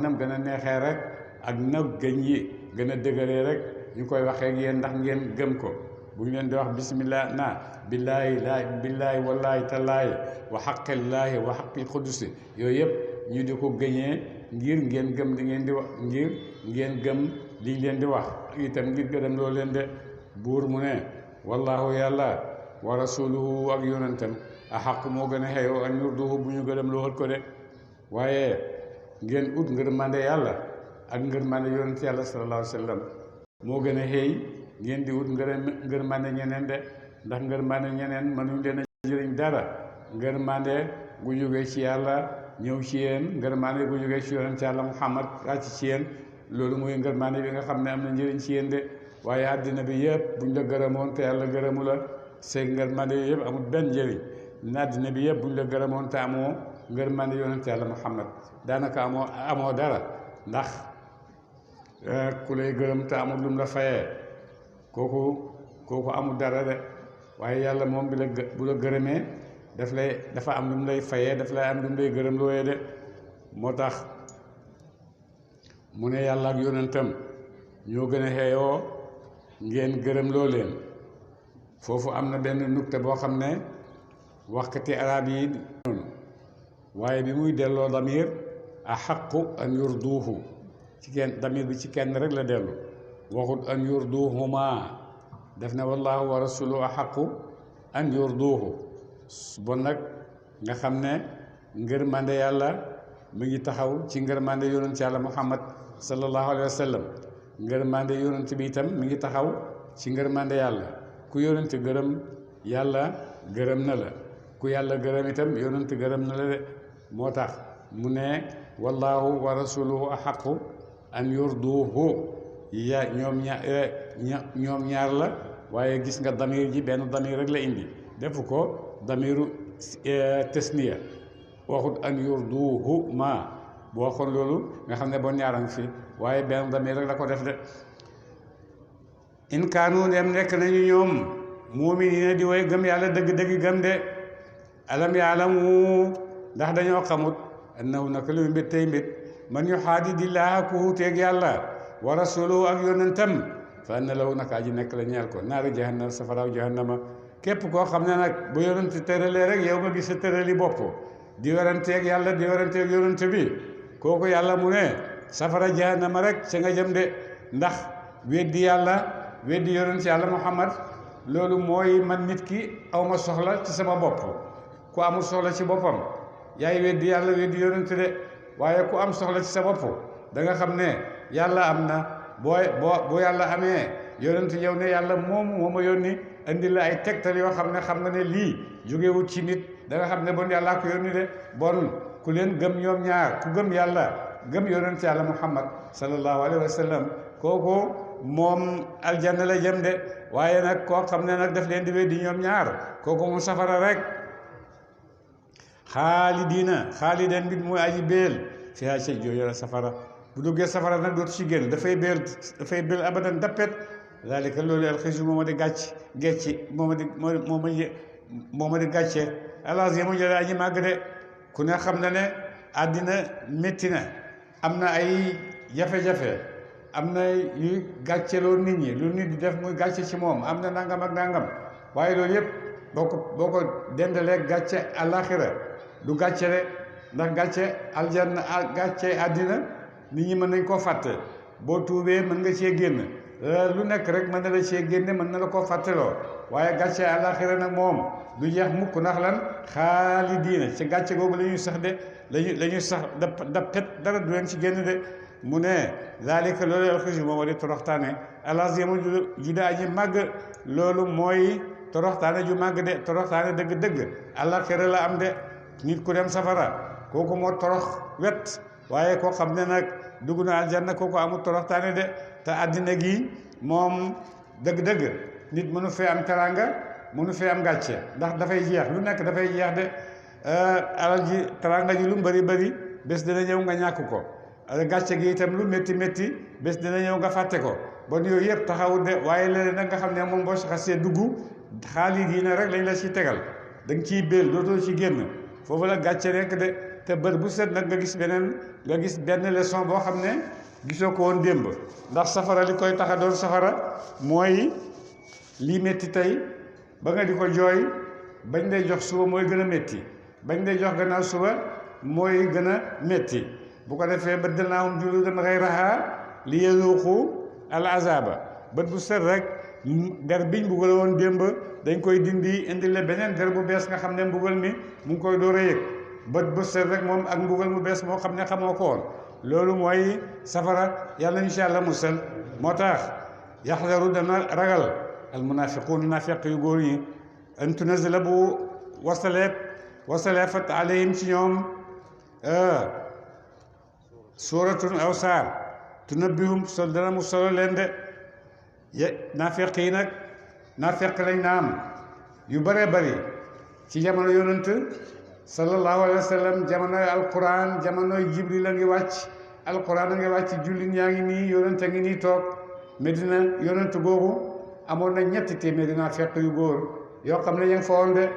nam gën a neexee rek ak nag gëñ yi gën a dëgëree rek ñu koy waxee ak yéen ndax ngeen gëm ko bu ñu leen di wax bismillah billaahi wallaahi tallaahi wa xaqillaahi wa xaqil xudusi yooyu yëpp ñu di ko gëñee ngir ngeen gëm li ngeen di wax ngir ngeen gëm liñ leen di wax itam ngir gërëm loo leen de buur mu ne wallaahu yàlla wa rasuluhu ak yonentam a xaq moo gën a xeeyoo an yurduhu bu ñu gërëm loo ko de waaye ngeen ut ngërmande yàlla ak ngërmande yonent yàlla sallallahu alayhi wa sallam moo gën a xëy ngeen di ut ngërmande ñeneen de ndax ngërmande ñeneen mënuñ leen a jëriñ dara ngërmande gu jógee ci yàlla ñëw ci yéen ngërmande gu jógee ci yonent yàlla Muhammad wàcc ci yéen loolu mooy ngërmande bi nga xam ne am na njëriñ ci yéen de waaye àddina bi yëpp buñ la gërëmoon te yàlla gërëmu la seen ngërmande yooyu yëpp amul benn njëriñ àddina bi yëpp buñ la gërëmoon te amoo ngërmande yonent yàlla Muhammad daanaka amoo dara ndax ku lay gërëm te amul lum la fayee kooku amul dara de waaye yàlla moom bu la gërëmee dafa am lum lay fayee daf lay am lum lay gërëm looyee de moo tax mu ne yàlla ak yonentam ñoo gën a xeeyoo ngeen gërëm loo leen foofu am na benn nukte boo xam ne waxkati arab yi noonu waaye bi muy delloo damir a xaqu an yurduuhu ci kenn damir bi ci kenn rek la dellu waxut an yurduuhuma def ne wallahu wa rasuluhu a xaqu an yurduuhu bon nag nga xam ne ngërmande yàlla mi ngi taxaw ci ngërmande yonent yàlla Muhammad sallallahu alayhi wa sallam ngërmande yonent bi itam mi ngi taxaw ci ngërmande yàlla ku yonent gërëm yàlla gërëm na la ku yàlla gërëm itam yonent gërëm na la de moo tax mu ne wallahu wa rasuluhu ahaqu an yurduhu ñoom ñaar la waaye gis nga damir ji benn damir rek la indi defu ko damiru tasniya waxut an yurduhu ma boo waxoon loolu nga xam ne bon ñaaran fi waaye benn damir rek la ko def de in kaanu dem nekk nañu ñoom mu'miniina di way gëm yàlla dëgg-dëgg gëm de alam yaalamu ndax dañoo xamut annahu naka lu mbir tey mbir man yuhaadidillaaha ku wuuteeg yàlla wa rasuluhu ak yonentam fa anna lahu naka aji nekk la ñeel ko naari jahannam safaraaw jahannama képp koo xam ne nag bu yonent tëralee rek yow nga gis sa tërali bopp di weranteeg yàlla di weranteeg yonent bi kooku yàlla mu ne safara jahannama rek ca nga jëm de ndax weddi yàlla weddi yonent yàlla Muhammad loolu mooy man nit ki awma soxla ci sama bopp ku amul soxla ci boppam yaay weddi yàlla weddi yonent de waaye ku am soxla ci sa bopp da nga xam ne yàlla am na boo yàlla amee yonent yow ne yàlla moo ma yónni indi la ay tegtal yoo xam ne xam nga ne lii jógewut ci nit da nga xam ne bon yàllaa ko yónni de bon ku leen gëm ñoom ñaar ku gëm yàlla gëm yonent yàlla Muhammad sallallahu alayhi wa sallam kooku moom aljanna la jëm de waaye nag koo xam ne nag daf leen di weddi ñoom ñaar kooku mu safara rek xaalidan bi mooy aji béel fiha ca jooju la safara bu duggee safara nag dootu ci génn dafay béel abadan dappet zalika loolu alxisu moo ma di gecci moo ma di gàcce alazim mu jële aji màgg de ku ne xam na ne àddina métti na am na ay jafe-jafe am na yuy gàcceloo nit ñi lu nit di def muy gàcce ci moom am na nangam ak nangam waaye loolu yëpp boo ko dendalee gàcce àllaaxira du gàcce de ndax gàcce aljanna gàcce àddina nit ñi mën nañ koo fàtte boo tuubee mën nga cee génn lu nekk rek mën na la cee génne mën na la koo fàtteloo waaye gàcce àllaaxira nag moom du jeex mukk ndax lan xaalidiina ci gàcce googu la ñuy sax de la ñuy sax da pet dara du leen ci génn de mu ne zalika loolu alxisi moom di toroxtaane alazimu ju daa ji màgg loolu mooy toroxtaane ju màgg de toroxtaane dëgg-dëgg àllaaxira la am de nit ku dem safara kooku moo torox wet waaye koo xam ne nag dugg na aljanna kooku amul toroxtaane de te àddina gi moom dëgg-dëgg nit mënu fee am teranga mënu fee am gàcce ndax dafay jeex lu nekk dafay jeex de alal ji teranga ji lu mu bëri bëri bés dina ñëw nga ñàkk ko gàcce gi itam lu métti métti bés dina ñëw nga fàtte ko bon yooyu yëpp taxawut de waaye léeg nag nga xam ne moom boo si xasee dugg xaalis yi ne rek lañ la ciy tegal da nga ciy béel dootoo ci génn foofu la gàcce nekk de te bër bu set nag nga gis benn leçon boo xam ne gisoo ko woon démb ndax safara li koy tax a doon safara mooy lii métti tey ba nga di ko jooy bañ lay jox suba mooy gën a métti bañ lay jox gannaaw suba mooy gën a métti bu ko defee baddalnaahum juluudan ghayrahaa li yazuuqu al azaaba bët bu set rek der biñ mbugal woon démb dañ koy dindi indi le beneen der bu bees nga xam ne mbugal mi mu ngi koy door a yëg bët bu set rek moom ak mbugal mu bees moo xam ne xamoo ko woon loolu mooy safara yàlla insha allah musal moo tax yaxdaru dana ragal al munafiquun nafiq yu góor yi an tunazala bu wasaleefat alayhim ci ñoom suratun aw saar tunabbihum sol dana mu solo leen de naafeq yi nag naafeq lañ naam yu bëree bëri ci jamono yonent sallallahu alayhi wa sallam jamonoy alquran jamonoy jibril a ngi wàcc alquran a ngi wàcc jullit ñaa ngi nii yonent a ngi nii toog Medina yonent googu amoon na ñetti téeméeri naafeq yu góor yoo xam ne ña nga fa woon de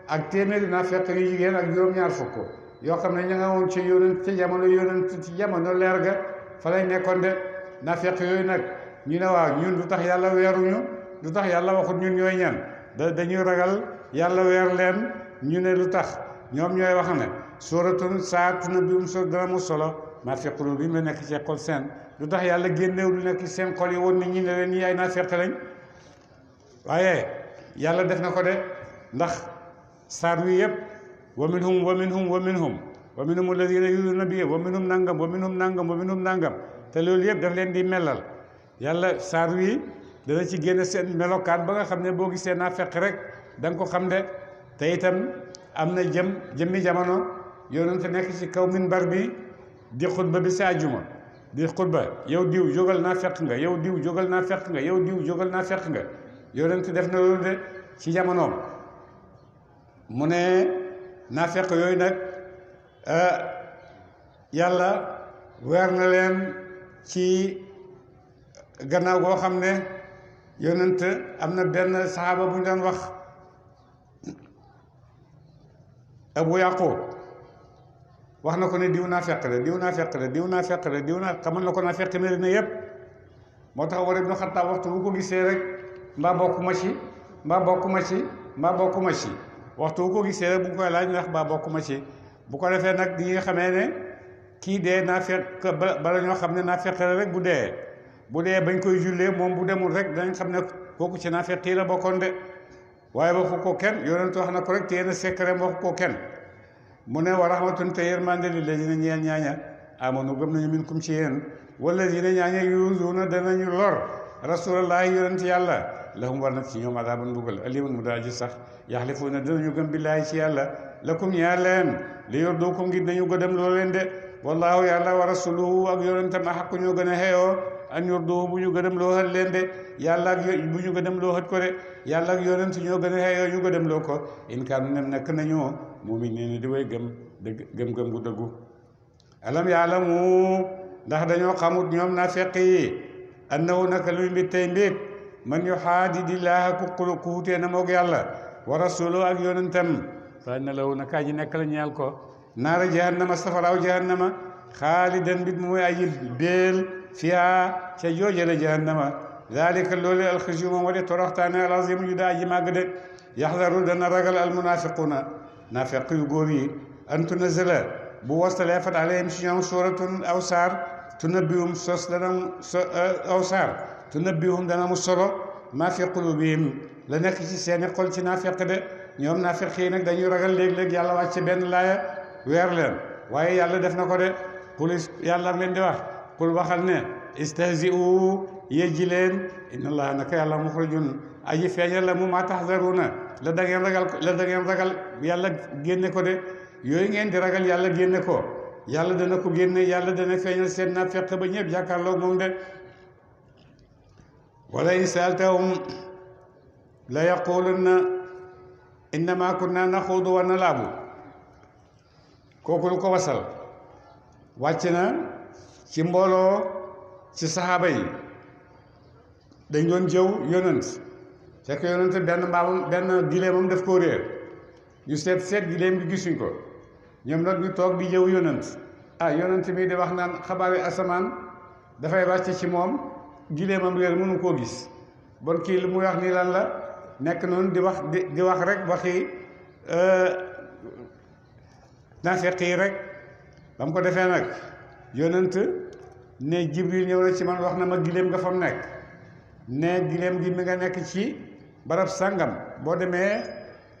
ak téeméeri naafeq yu jigéen ak juróom-ñaar fukk yoo xam ne ña nga woon ci yonent ci jamono leer ga fa lay nekkoon de naafeq yooyu nag ñu ne waaw ñun du tax yàlla weeruñu du tax yàlla waxut ñun ñooy ñan dañuy ragal yàlla weer leen ñu ne lu tax ñoom ñooy wax ne sóoratun saar tunabbihum so dana mu solo maa fi quluubihim la nekk ci xol seen lu tax yàlla génneew lu nekk seen xol yi woon nit ñi ne leen ñi ay naafeq lañ waaye yàlla def na ko de ndax saar wi yëpp wa minhum alladina yu'minuuna bihi wa minhum nangam te loolu yëpp daf leen di melal yàlla saar wi dana ci génn seen melokaan ba nga xam ne boo gisee naafeq rek da nga ko xam de te itam am na jëmmi jamono yonent nekk ci kaw minbar bi di xutba bi si àjjuma di xutba yow diw jógal naafeq nga yow diw jógal naafeq nga yow diw jógal naafeq nga yonent def na loolu de ci jamonoom mu ne naafeq yooyu nag yàlla weer na leen ci gannaaw goo xam ne yonent am na benn saxaaba bu ñu doon wax Abu Yaqub wax na ko ne diw naafeq la xamal na ko naafeq Medina yépp moo tax Umar ibn Xattaab waxtu bu ko gisee rek mbaa bokkuma ci waxtu bu ko gisee rek bu koy laaj ndax mbaa bokkuma ci bu ko defee nag di nga xamee ne kii dee naafeq bala ñoo xam ne naafeq la rek bu dee bañ koy jullee moom bu demul rek dañ xam ne kooku ci naafeq yi la bokkoon de waaye waxu ko kenn yonent wax na ko rek téye na secret waxu ko kenn mu ne wa rahmatun te yërmande lilladiina ñeel ñaaña amanu gëm nañu minkum ci yéen walladiina ñaaña yuuzuuna danañu lor rasulallahi yonent yàlla lahum war na ci ñoom adaabun mbugal alimun mu daa ji sax yaxlifuuna danañu gëm billaahi ci yàlla lakum ñeel leen li yurduukum ngir nañu gëdëm loo leen de wallaahu yàlla wa rasuluhu ak yonentam a xaqu ñoo gën a xeeyoo an yurduhu bu ñu gëdëm loo xat leen de yàlla ak bu ñu gëdëm loo xat ko de yàlla ak yonent ñoo gën a xeeyoo ñu gëdëm loo ko in kaanu nem nekk nañu mu'miniina di way gëm gu dëggu alam yaalamu ndax dañoo xamut ñoom naafeq yi annahu naka luy mbir tey mbir man yuhaadidillaaha ku wutee na moog yàlla wa rasuuluhu ak yonentam fa inna lahu naka ji nekk la ñeel ko naara jahannama safaraaw jahannama xaalidan mbit muy aji béel fiha ca joojale jahannama zalika loolu alxisyu moom wa de toroxtaane alazim yu daa aji màgg de yaxdaru dana ragal almunafiquuna naafeq yu góor yi an tunazala bu wastalee fat alayhim si ñoom suratun aw saar tunabbihum aw saar tunabbihum dana mu solo maa fi qulubihim la nekk ci seeni xol ci naafeq de ñoom naafeq yi nag dañuy ragal léeg-léeg yàlla wàcce benn laaya weer leen waaye yàlla def na ko de kul yàlla leen di wax kul waxal ne istahzi'u yejji leen inna allaha naka yàlla muxrijun aji feeñal la mu maa tahzaruna la da ngeen ragal yàlla génne ko de yooyu ngeen di ragal yàlla génne ko yàlla dana ko génne yàlla dana feeñal seen naafeq ba ñëpp jàkkaarloog moom de wala in saaltahum la yaqulunna innama kunna naxuudu wa nalaabu kooku lu ko wasal wàcc na ci mbooloo ci saxaaba yi dañ doon jëw yonent fekk yonent benn gileemam daf koo réer ñu seet gileem bi gisuñ ko ñoom nag ñu toog di jëw yonent yonent mi di wax naan xabaari asamaan dafay wàcc ci moom gileemam réer mënu koo gis bon kii lu muy wax nii lan la nekk noonu di wax rek waxi naafeq yi rek ba mu ko defee nag yonent ne Jibril ñëw na ci man wax na ma gileem nga fam nekk ne gileem gi mi nga nekk ci barab sàngam boo demee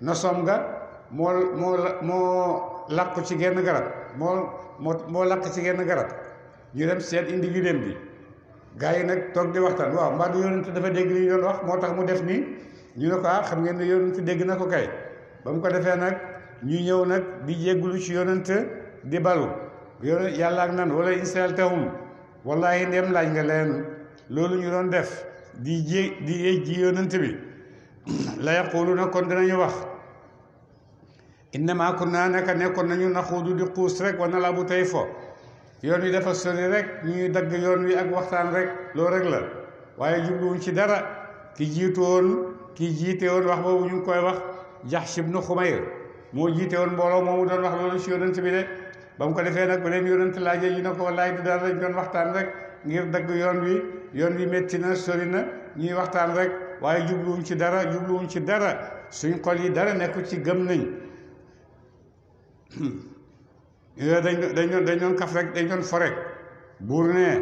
nosom nga moo làqu ci genn garab moo làq ci genn garab ñu dem seet indi gileem bi gaa yi nag toog di waxtaan waaw mbaa du yonent dafa dégg li ñu doon wax moo tax mu def nii ñu ne ko xam ngeen ne yonent dégg na ko kay ba mu ko defee nag ñu ñëw nag di jéggulu ci yonent di balu yonent yàlla ak nan wala insaltahum wallahi ndem laaj nga leen loolu ñu doon def di yéej ji yonent bi la yaquluna kon dinañu wax innama kunna naka nekkoon nañu naxuudu di xuus rek wa nalabu tey fo yoon wi dafa sori rek ñuy dagg yoon wi ak waxtaan rek loolu rek la waaye jubluwuñ ci dara ki jiite woon wax boobu ñu ngi koy wax Jahsh ibnu Xumayr moo jiite woon mbooloo moomu doon wax loolu ci yonent bi de ba mu ko defee nag ba leen yonent laajee ñu ne ko wallaay du dara lañ doon waxtaan rek ngir dagg yoon wi métti na sori na ñuy waxtaan rek waaye jubluwuñ ci dara suñ xol yi dara nekku ci gëm nañ dañ doon kaf rek dañ doon fo rek buur ne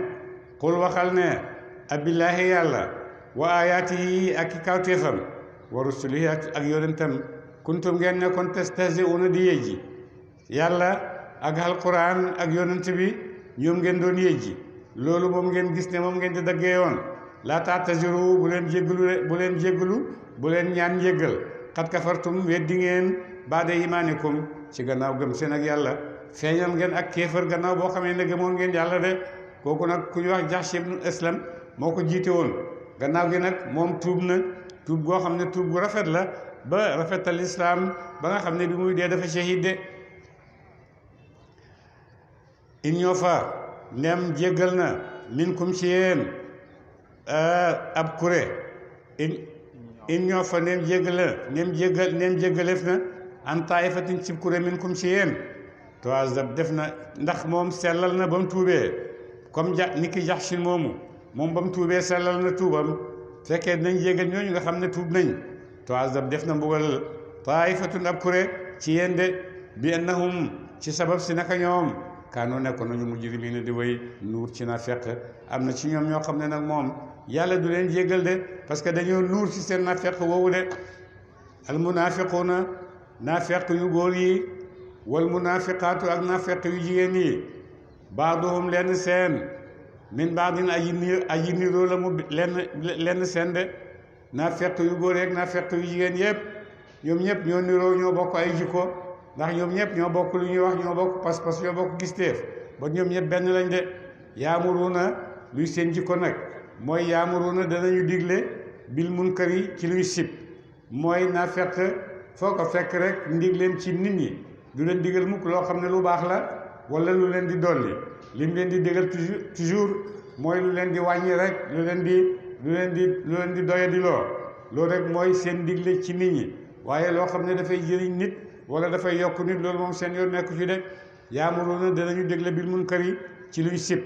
xul waxal ne abillaahi yàlla wa ayaatihi ak i kawteefam wa rusulihi ak yonentam kuntum ngeen nekkoon tastahzi'uuna di yejji yàlla ak alquran ak yonent bi ñoom ngeen doon yejji loolu moom ngeen gis ne moom ngeen di daggee yoon laa ta'taziru bu leen jéggalu bu leen ñaan njéggal xat kafartum weddi ngeen baada imaanikum ci gannaaw gëm seen ak yàlla feeñal ngeen ak kéefër gannaaw boo xamee ne gëmoon ngeen yàlla de kooku nag ku ñu wax Jahsh ibn Aslam moo ko jiite woon gannaaw gi nag moom tuub na tuub goo xam ne tuub gu rafet la ba rafetal islaam ba nga xam ne bi muy dee dafa shahid de in ñoo fa ndem jéggal na minkum ci yéen ab kuré in ñoo fa ndem jéggaleef na an taifatin ci kuré minkum ci yéen toisab def na ndax moom sellal na ba mu tuubee comme ni ki Jahsh moomu moom ba mu tuubee sellal na tuubam fekkee dinañ jéggal ñooñu nga xam ne tuub nañ toisab def na mbugal taifatun ab kuré ci yéen de bi annahum ci sabab si naka ñoom kaanoo nekkoon nañu mujrimiina di way nuur ci naafeq am na ci ñoom ñoo xam ne nag moom yàlla du leen jéggal de parce que dañoo nuur ci seen naafeq woowu de al munaafiquuna naafeq yu góor yi wal munaafiqaatu ak naafeq yu jigéen yi baaduhum lenn seen min baadin aji niroo la mu lenn seen de naafeq yu góor yeeg naafeq yu jigéen yëpp ñoom ñëpp ñoo niroo ñoo bokk ay jikko ndax ñoom ñëpp ñoo bokk lu ñuy wax ñoo bokk pas-pas ñoo bokk gisteef ba ñoom ñëpp benn lañ de yaamuruuna luy seen jikko nag mooy yaamuruuna danañu digle bil munkari ci luy sib mooy naafeq foo ko fekk rek ndigleem ci nit ñi du leen digal mukk loo xam ne lu baax la wala lu leen di dolli lim leen di digal toujours mooy lu leen di wàññi rek lu leen di doye di loolu rek mooy seen digle ci nit ñi waaye loo xam ne dafay jëriñ nit wala dafay yokk nit loolu moom seen yoon nekku ci de yaamuruuna danañu dégle bil munkari ci luy sib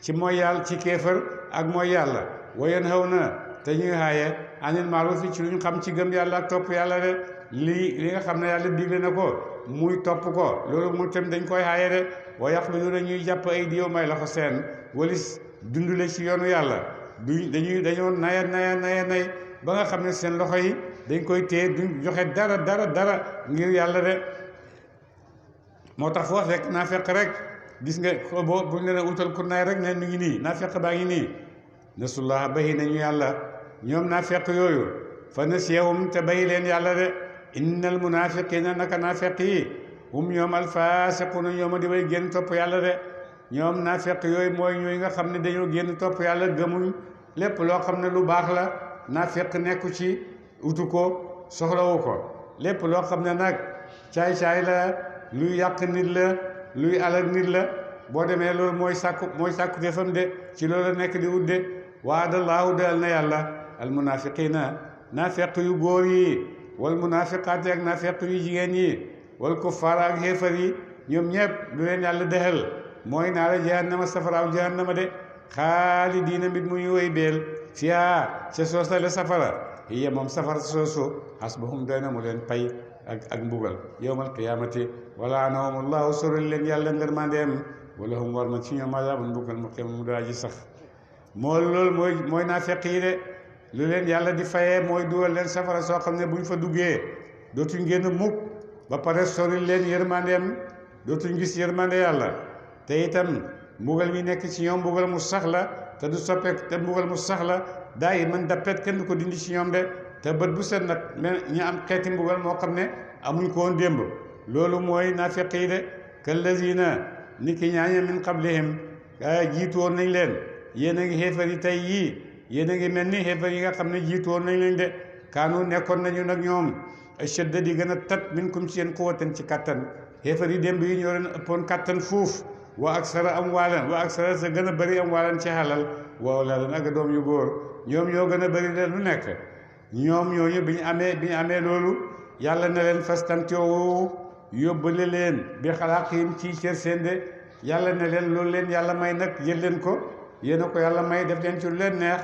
ci mooy yàlla ci kéefër ak mooy yàlla wa yanhawna te ñuy xaaye anil maarufi ci lu ñu xam ci gëm yàlla ak topp yàlla de li nga xam ne yàlla digle na ko muy topp ko loolu mu tam dañ koy xaaye de wa yaqbiluuna ñuy jàpp ay diw may la ko seen walis dundule ci yoonu yàlla dañoo nay ba nga xam ne seen loxo yi dañ koy téye duñ joxe dara ngir yàlla de moo tax foo fekk naa fekk rek gis nga boo buñ leen utal ku nay rek ne mi ngi nii naa fekk baa ngi nii nasullaha bayi nañu yàlla ñoom naa fekk yooyu fa nasiyahum te bayi leen yàlla de innal munafiqina naka naa fekk yi hum ñoom alfasiquna ñooma di way génn topp yàlla de ñoom naa fekk yooyu mooy ñooy nga xam ne dañoo génn topp yàlla gëmuñ lépp loo xam ne lu baax la naa fekk nekku ci utu ko soxlawu ko lépp loo xam ne nag caay-caay la luy yàq nit la luy alal nit la boo demee loolu mooy sàkku defam de ci loolu nekk di wut de waadallaahu dal na yàlla al munafiqina naafeq yu góor yi wal munafiqaati ak naafeq yu jigéen yi wal kuffaar ak xéefar yi ñoom ñëpp lu leen yàlla dexal mooy naara jahannama safaraaw jahannama de xaalidiina mbit mu ñu woy beel fiyaa ca soosale safara hiya moom safara soosu hasbuhum doy na mu leen pay ak mbugal yawmal qiyaamati wala anahumullahu soril leen yàlla ngërmandeem wala hum war na ci ñoom azaabun mbugal mu daa ji sax loolu mooy naafeq yi de lu leen yàlla di fayee mooy dugal leen safara soo xam ne buñ fa duggee dootuñ génn mukk ba pare soril leen yërmandeem dootuñ gis yërmande yàlla te itam mbugal mi nekk ci ñoom mbugal mu sax la te du soppeek te mbugal mu sax la daa yi man dappet kenn du ko dindi ci ñoom de te bët bu set nag mais ñu am xeeti mbugal moo xam ne amuñ ko woon démb loolu mooy naafeq yi de kallazina ni ki ñaaña min qablihim jiitu woon nañ leen yéen a ngi xeefar yi tey yii yéen a ngi mel ni xeefar yi nga xam ne jiitu woon nañ leen de kaanu nekkoon nañu nag ñoom ashadda di gën a tat minkum ci yéen quwwatan ci kattan xeefar yi démb yi ñoo leen ëppoon kattan fuuf wa aksara amwaalan wa aksara sa gën a bëri amwaalan ci xalal wa awlaadan ak doom yu góor ñoom ñoo gën a bëri de lu nekk ñoom ñooñu bi ñu amee loolu yàlla na leen fastamti'u yóbbale leen bi xalaaqihim ci cër seen de yàlla ne leen loolu leen yàlla may nag jël leen ko yéen a ko yàlla may def leen ci lu leen neex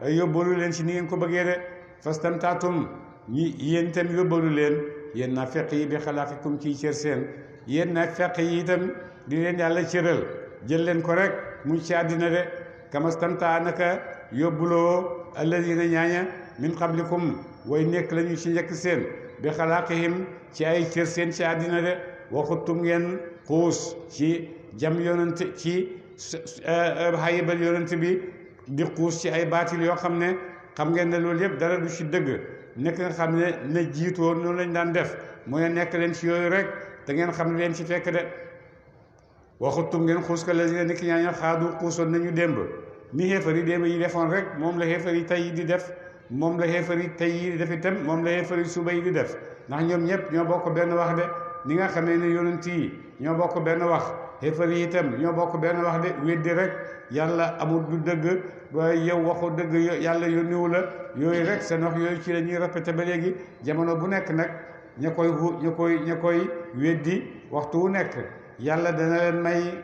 yóbbalu leen ci ni ngeen ko bëggee de fastamta'tum ñi yéen itam yóbbalu leen yéen naa feq yi bi xalaaqikum ci cër seen yéen nag feq yi itam di leen yàlla cëral jël leen ko rek mu ci àddina de kamastamtaa naka yóbbuloo alladina ñaaña min qablikum way nekk lañu ci njëkk seen bi xalaaqihim ci ay cër seen ci àddina de waxutum ngeen xuus ci jam yonent ci xayibal yonent bi di xuus ci ay baatil yoo xam ne xam ngeen ne loolu yëpp dara du ci dëgg nekk nga xam ne na jiitoo noonu lañ daan def mooy nekk leen ci yooyu rek te ngeen xam ne leen ci fekk de waxutum ngeen xuus ka la ni ki ñaaña xaadu xuusoon nañu démb ni xeefar yi démb yi defoon rek moom la xeefar yi tey yi di def moom la xeefar yi tey yi di def itam moom la xeefar yi suba yi di def ndax ñoom ñëpp ñoo bokk benn wax de ni nga xamee ne yonent yi ñoo bokk benn wax xeefar yi itam ñoo bokk benn wax de weddi rek yàlla amul du dëgg waaye yow waxu dëgg yàlla yónniwu la yooyu rek seen wax yooyu ci la ñuy répété ba léegi jamono bu nekk nag ña koy weddi waxtu wu nekk yàlla dana leen may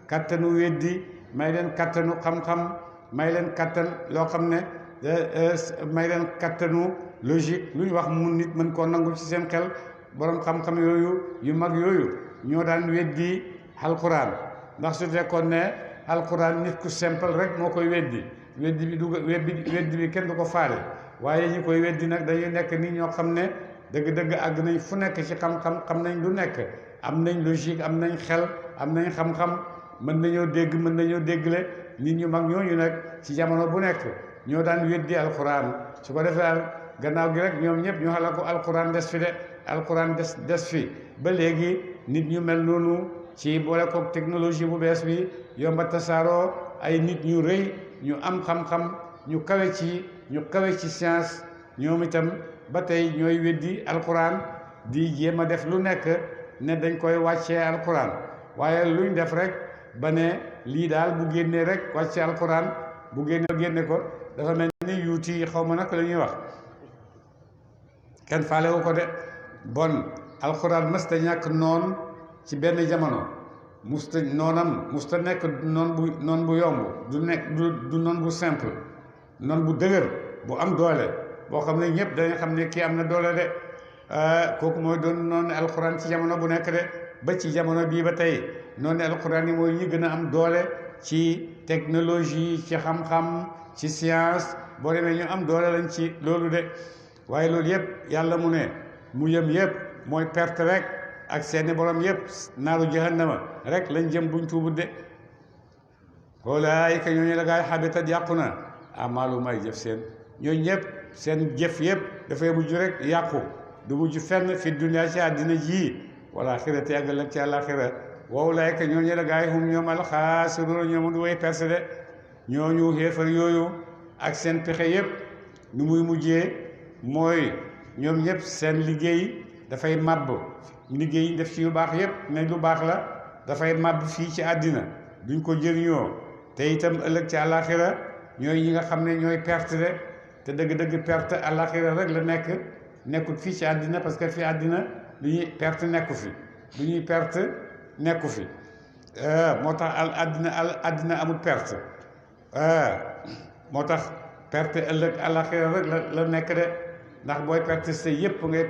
kattanu weddi may leen kattanu xam-xam may leen kattan loo xam ne may leen kattanu logique lu ñu wax mu nit mën koo nangu ci seen xel borom xam-xam yooyu yu mag yooyu ñoo daan weddi alquran ndax su fekkoon ne alquran nit ku simple rek moo koy weddi weddi bi kenn du ko faale waaye ñi koy weddi nag dañuy nekk nit ñoo xam ne dëgg-dëgg àgg nañ fu nekk ci xam-xam xam nañ lu nekk am nañ logique am nañ xel am nañ xam-xam mën nañoo dégg mën nañoo déggle nit ñu mag ñooñu nag ci jamono bu nekk ñoo daan weddi alquran su ko defee gannaaw gi rek ñoom ñëpp ñu xala ko alquran des fi de alquran des fi ba léegi nit ñu mel noonu ci boole koog technologie bu bees bi yomba tasaaroo ay nit ñu rëy ñu am xam-xam ñu kawe ci science ñoom itam ba tey ñooy weddi alquran di jéem a def lu nekk ne dañ koy wàccee alquran waaye luñ def rek ba ne lii daal bu génnee rek wàccee alquran bu génne ko dafa mel ni yuuti xaw ma naka la ñuy wax kenn faalewu ko de bon alquran mësta ñàkk noon ci benn jamono musta nekk noon bu yomb du noon bu simple noon bu dëgër bu am doole boo xam ne ñëpp dañu xam ne kii am na doole de kooku mooy doon noonu alquran ci jamono bu nekk de ba ci jamono bii ba tey noonu alquran yi mooy ñi gën a am doole ci technologie ci xam-xam ci science boo demee ñu am doole lañ ci loolu de waaye loolu yëpp yàlla mu ne mu yëm yëpp mooy perte rek ak seeni borom yëpp naaru jahannama rek lañ jëm buñ tuubut de ulaayika ñooñu la gaay xabitat yàqu na amaalum ay jëf seen ñooñu ñëpp seen jëf yëpp dafay mujj rek yàqu du mujj fenn fi dunya ci àddina ji wala xirati àggal ak ci àllaaxira wa ulaayika ñooñu la gaay hum ñoom alxaasiruun ñoom du way perse de ñooñu xéefar yooyu ak seen pexe yëpp nu muy mujjee mooy ñoom ñëpp seen liggéey dafay màbb liggéey yi def ci yu baax yëpp ne lu baax la dafay màbb fii ci àddina duñ ko jëriñoo te itam ëllëg ci àllaaxira ñooy ñi nga xam ne ñooy perte de te dëgg-dëgg perte àllaaxira rek la nekkul fii ci àddina parce que fii àddina lu ñuy perte nekku fi du ñuy perte nekku fi moo tax àddina amul perte moo tax perte ëllëg àllaxira rek la nekk de ndax booy perte sa yépp ngay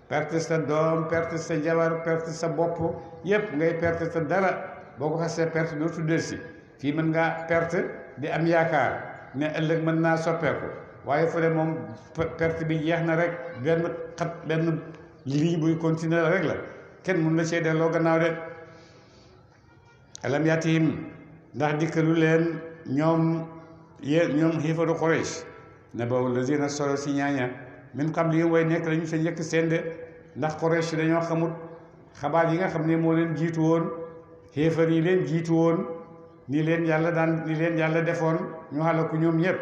perte sa doom perte sa jabar perte sa bopp yépp ngay perte sa dara boo ko xasee perte dootu delsi fii mën ngaa perte di am yaakaar ne ëllëg mën naa soppeeku waaye fële moom perte bi jeex na rek benn ligne buy continuer rek la kenn mun la cee delloo gannaaw de alam yatihim ndax dikkalu leen ñoom xiifaru Quraysh nabawu lazina solo si ñaaña min qablihim way nekk lañu sa njëkk seen de ndax Quraysh dañoo xamut xabaar yi nga xam ne moo leen jiitu woon xéefar yi leen jiitu woon ni leen yàlla defoon ñu xalaku ñoom ñëpp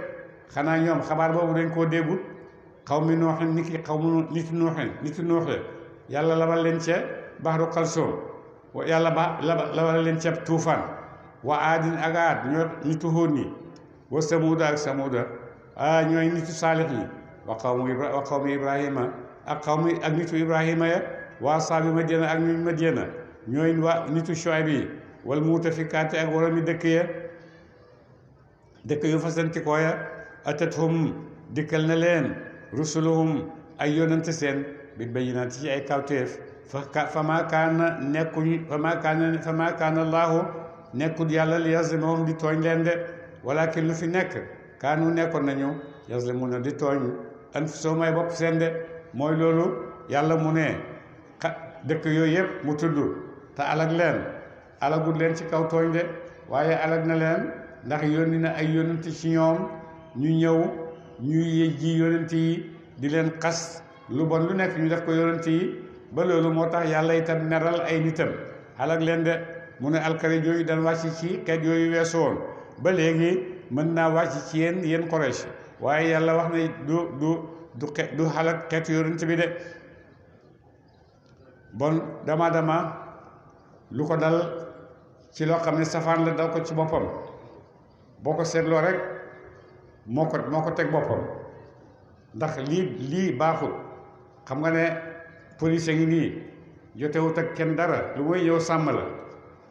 xanaa ñoom xabaar boobu dañ koo déggut xaw mi nooxin niki xaw mu nitu nooxe yàlla labal leen ca baxru xalsoom yàlla labal leen ca tuufaan wa aadin ak aad ñoo nitu hóot ñi wa samuuda ak samuuda ñooy nitu saalix ñi wa qawmu ibrahima ak nitu ibrahima ya waa saabi Madyana ak ñu Madyana ñooy waa nitu Shuayb yi wal muutafikaati ak woromi dëkk ya dëkk yu fasantikoo ya atathum dikkal na leen rusuluhum ay yonante seen bil bayyinaati ci ay kawteef fama kaana allaahu nekkul yàlla li yazlimahum di tooñ leen de walakin lu fi nekk kaanu nekkoon nañu yazlimuna di tooñ anfusahum ay bopp seen de mooy loolu yàlla mu ne dëkk yooyu yëpp mu tudd te alag leen alagul leen ci kaw tooñ de waaye alag na leen ndax yónni na ay yónanti ci ñoom ñu ñëw ñuy ji yónanti yi di leen xas lu bon lu nekk ñu def ko yónanti yi ba loolu moo tax yàlla itam meral ay nitam alag leen de mu ne alkari yooyu daan wàcc ci xeet yooyu weesu woon ba léegi mën naa wàcc ci yéen Quraysh waaye yàlla wax ne du xalak xeetu yónent bi de bon dama lu ko dal ci loo xam ne safaan la dal ko ci boppam boo ko seetloo rek moo ko teg boppam ndax lii baaxul xam nga ne police ngi nii jotewut ak kenn dara lu muy ñëw sàmm la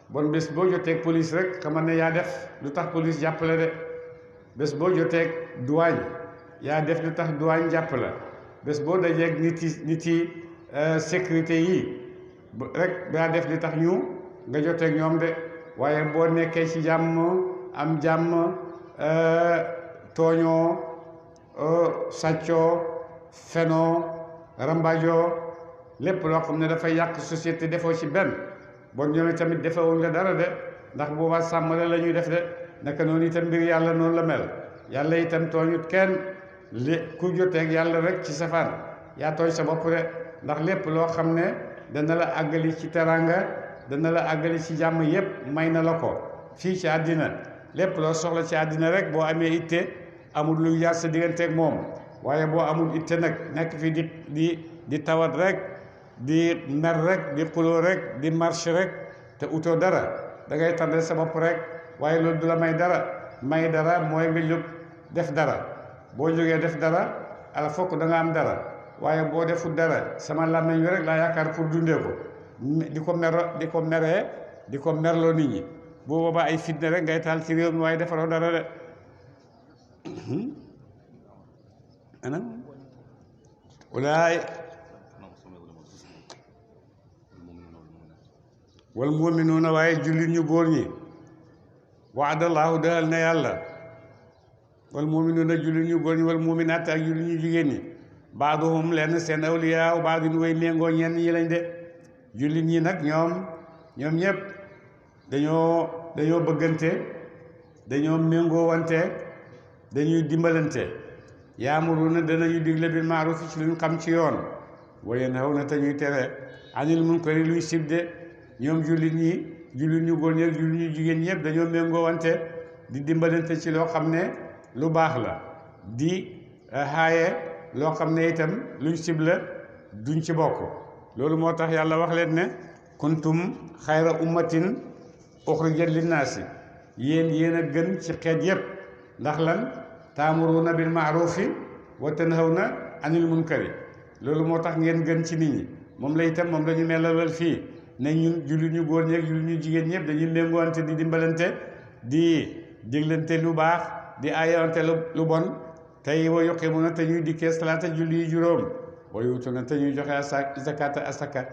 bon bés boo joteeg police rek xamal ne yaa def lu tax police jàppale de bés boo joteeg douane yaa def lu tax douane jàpp la bés boo dajeeg nit yi sécurité yi rek yaa def li tax nga joteeg ñoom de waaye boo nekkee ci jàmm am jàmm tooñoo sàccoo fenoo rambaajoo lépp loo xam ne dafay yàq société defoo ci benn bon ñoom tamit defewuñ la dara de ndax boobaa sàmm la ñuy def de naka noonu itam mbir yàlla noonu la mel yàlla itam tooñut kenn ku joteeg yàlla rek ci safaan yaa tooñ sa bopp de ndax lépp loo xam ne dana la àggali ci teranga dana la àggali ci jàmm yépp may na la ko fii ci àddina lépp loo soxla ci àddina rek boo amee itte amul lu yar sa digganteeg moom waaye boo amul itte nag nekk fi di tawat rek di mer rek di xuloo rek di marche rek te utoo dara da ngay tànnal sa bopp rek waaye loolu du la may dara mooy nga jóg def dara boo jógee def dara ala fokk da nga am dara waaye boo deful dara sama làmmiñ wi rek laa yaakaar pour dundee ko di ko merloo nit ñi boo boobaa ay fitne rek ngay taal ci réew mi waaye defaroo dara de walaay wal mu'minuuna waaye jullit ñu góor ñi waadallaahu dëhal na yàlla wal mu'minuuna jullit ñu góor ñi wal mu'minaat ak jullit ñu jigéen ñi baaduhum lenn seen awliyaa baadin way méngoo ñenn ñi lañ de jullit ñi nag ñoom ñëpp dañoo bëggante dañoo méngoo wante dañuy dimbalante yaamuruna danañu digle bil maaruf ci luñ xam ci yoon wa yanhawna te ñuy tere anil munkari luñ sib de ñoom jullit ñu góor ñi ak jullit ñu jigéen ñëpp dañoo méngoo wante di dimbalante ci loo xam ne lu baax la di xaaye loo xam ne itam luñ sib la duñ ci bokk loolu moo tax yàlla wax leen ne kuntum xayra ummatin uxrijat linnaasi yéen a gën ci xeet yépp ndax lan taamuruna bil maarufi wa tanhawna anil munkari loolu moo tax ngeen gën ci nit ñi moom la ñu melalal fii ne ñun jullit ñu góor ñeeg jullit ñu jigéen ñëpp dañuy méngoonte di dimbalante di diglante lu baax di ayante lu bon tey wa yuqimuna te ñuy dikkee salaata julli yi juróom wa yuutuna te ñuy joxe zakata asaka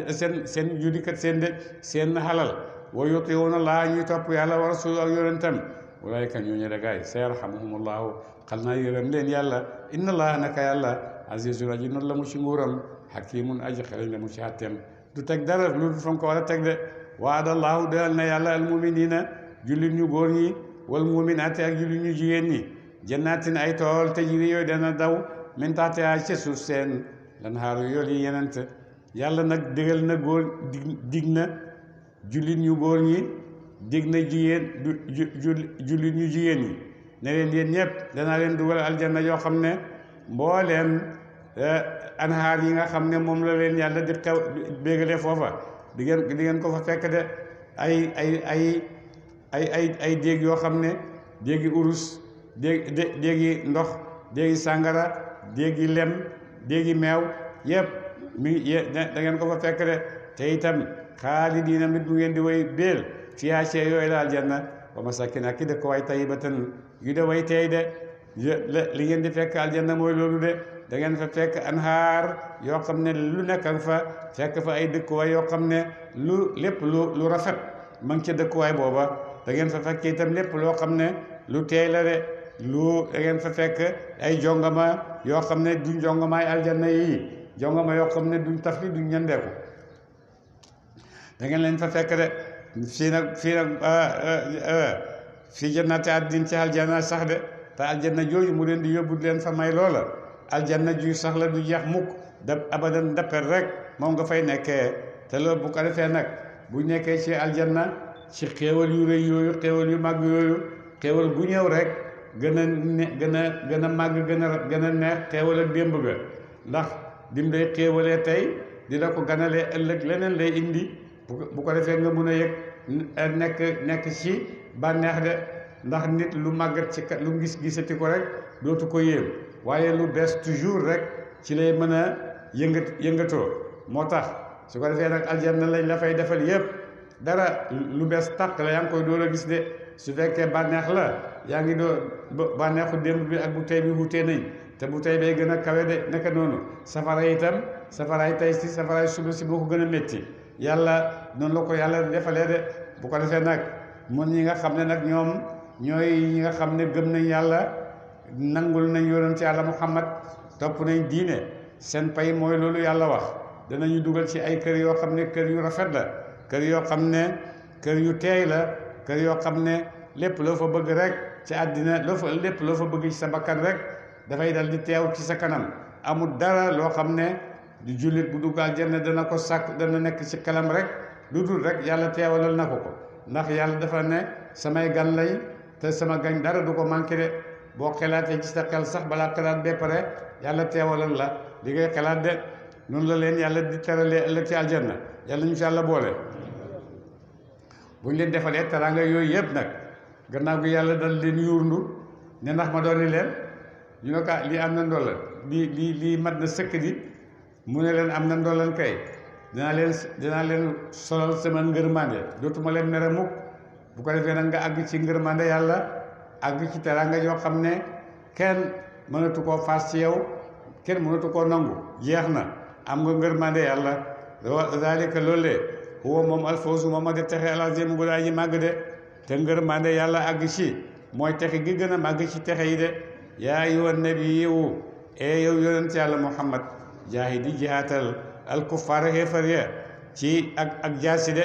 seen jullikat seen xalal wa yutiuna laa ñuy topp yàlla wa rasul ak yonentam ulaayka ñooñu da gaay sayarhamuhumullahu xal naa yërëm leen yàlla inna allaha naka yàlla azizun aji not la mu ci nguuram hakimun aji xeleñ la mu ci àtteem du teg dara lu dul fam ko war a teg de waadallahu dal na yàlla almuminina jullit ñu góor ñi wal muminaati ak jullit ñu jigéen ñi jannatin ay tool tajri yooyu dana daw min taxtihaa ca suuf seen lan xaaru yool yi yenent yàlla nag digal na góor dig na jullit ñu góor ñi dig na jigéen jullit ñu jigéen ñi ne leen yéen ñëpp danaa leen dugal aljanna yoo xam ne mbooleem anhaar yi nga xam ne moom la leen yàlla di xew béegale foofa di ngeen ko fa fekk de ay déeg yoo xam ne déegi urus déegi ndox déegi sàngara déegi lem déegi meew yëpp da ngeen ko fa fekk de te itam xaalidiina mit mu ngeen di way béel fiihaa ci yooyu la aljanna wa masakin ak ki dëkk way tayyibatan yu de way teey de li ngeen di fekk aljanna mooy loolu de da ngeen fa fekk anhaar yoo xam ne lu nekk fa fekk fa ay dëkkuwaay yoo xam ne lépp lu rafet ma ngi ca dëkkuwaay booba da ngeen fa fekk itam lépp loo xam ne lu teey la de da ngeen fa fekk ay jongama yoo xam ne duñ jongamaay aljanna yi jongama yoo xam ne duñ tafli duñ ñandeeku da ngeen leen fa fekk de fii nag fii jannati àddin ci aljanna sax de te aljanna jooju mu leen di yóbbu leen fa may loola aljanna ju sax la du jeex mukk abadan dappet rek moom nga fay nekkee te loolu bu ko defee nag bu nekkee ci aljanna ci xéewal yu rëy yooyu xéewal yu màgg yooyu xéewal bu ñëw rek gën a màgg gën a neex xéewal ak démb ga ndax dim lay xéewalee tey di la ko ganalee ëllëg leneen lay indi bu ko defee nga mun a yëg nekk ci bànneex de ndax nit lu màggat ci lu gisati ko rek dootu ko yéem waaye lu bees toujours rek ci lay mën a yëngatoo moo tax su ko defee nag aljanna lañ la fay defal yépp dara lu bees tàq la yaa ngi koy door a gis de su fekkee bànneex la yaa ngi doo bànneexu démb bi ak bu tey bi wutee nañ te bu tey bay gën a kawe de naka noonu safara itam safaraay tey si safaraay suba si boo ko gën a métti yàlla noonu la ko yàlla defalee de bu ko defee nag mun ñi nga xam ne nag ñoom ñooy ñi nga xam ne gëm nañ yàlla nangul nañ yonent yàlla Muhammad topp nañ diine seen pay mooy loolu yàlla wax danañu dugal ci ay kër yoo xam ne kër yu rafet la kër yoo xam ne kër yu teey la kër yoo xam ne lépp loo fa bëgg rek ci àddina lépp loo fa bëgg ci sa bakkan rek dafay dal di teew ci sa kanam amul dara loo xam ne di jullit bu dugg aljanna dana ko sàkk dana nekk ci kalam rek lu dul rek yàlla teewalal na ko ndax yàlla dafa ne samay gan lay te sama gañ dara du ko manqué de boo xelaatee ci sa xel sax balaa xelaat bee pare yàlla teewalal la li ngay xelaat de noonu la leen yàlla di teralee ëllëg ci aljanna yàlla ñu ci yàlla boole bu ñu leen defalee teraanga yooyu yëpp nag gannaaw gi yàlla dal leen yuurndu ne ndax ma dooni leen ñu ne ko lii am na ndollal lii mat na sëkk di mu ne leen am na ndollal kay dinaa leen solal sama ngërmande dootuma leen mere mukk bu ko defee nag nga àgg ci ngërmande yàlla àgg ci teraanga yoo xam ne kenn mënatu koo faas ci yow kenn mënatu koo nangu jeex na am nga ngërmande yàlla zalika loolu huwa moom alfawzu moom a de texe alazim bu daa ji màgg de te ngërmande yàlla àgg ci mooy texe gi gën a màgg ci texe yi de yaa ayyuhan nabiyyu yow yonent yàlla Muhammad jaahidi jihaatal alkuffaar xéefar ya ci ak jaasi de